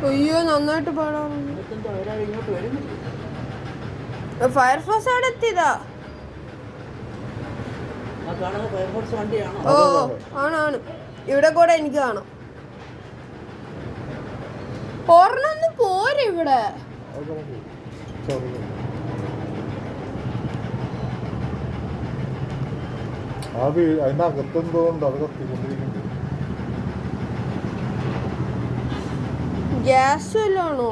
അയ്യോ നന്നായിട്ട് പാടാം. ഫയർഫോഴ്സ് അവിടെ എത്തിയതാ. ഓ ആണ് ഇവിടെ കൂടെ എനിക്ക് കാണാം. ഒരെണ്ണം പോരെ ഇവിടെ. അതിനകത്തെന്തോണ്ട് അത് കത്തിക്കൊണ്ടിരിക്കുന്നുണ്ട്. ഗ്യാസ് വല്ലാണോ?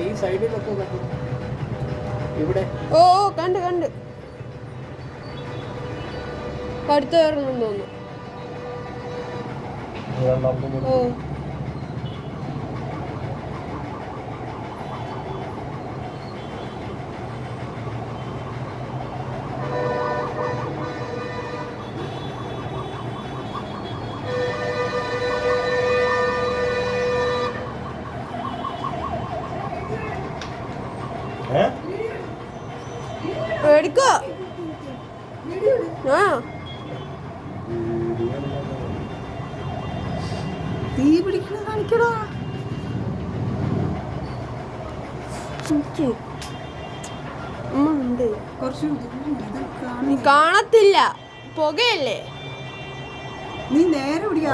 ഈ സൈഡിലൊക്കെ ഇവിടെ. ഓ കണ്ട് അടുത്ത് വരണം തോന്നുന്നു. ഓ എടുക്കോ? ആ തീ പിടിക്കണ കാണിക്കടാ. കുറച്ച് നീ കാണത്തില്ല, പുകയല്ലേ. നീ നേരെ പിടിക്കാ.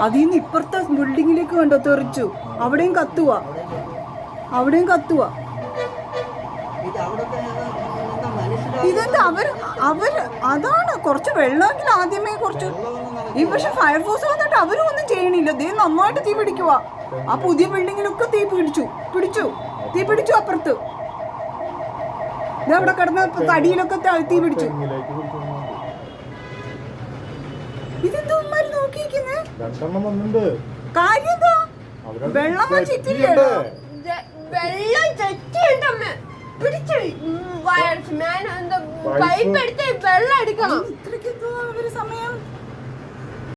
അതിന്ന് ഇപ്പുറത്തെ ബിൽഡിങ്ങിലേക്ക് കണ്ടോ തെറിച്ചു. അവിടെയും കത്തുക. ഇതെന്താ അവര് അതാണ് കുറച്ച് വെള്ളമെങ്കിൽ ആദ്യമേ കുറച്ച്. ഈ പക്ഷെ ഫയർഫോഴ്സ് വന്നിട്ട് അവരും ഒന്നും ചെയ്യണില്ല. ദേ നന്നായിട്ട് തീ പിടിക്കുക. ആ പുതിയ ബിൽഡിങ്ങിലൊക്കെ തീ പിടിച്ചു അപ്പുറത്ത്. ഇത് അവിടെ കിടന്ന തടിയിലൊക്കെ തീ പിടിച്ചു. ഇതെന്തോ നോക്കിയിരിക്കുന്നേ കാര്യം എന്താ? വെള്ളം വെച്ചിട്ടില്ലല്ലോ. വെള്ളം ചെറ്റിയുണ്ടമ്മ പിടിച്ചു പൈപ്പ് എടുത്ത് വെള്ളം എടുക്കണം. ഇത്രയ്ക്ക് സമയം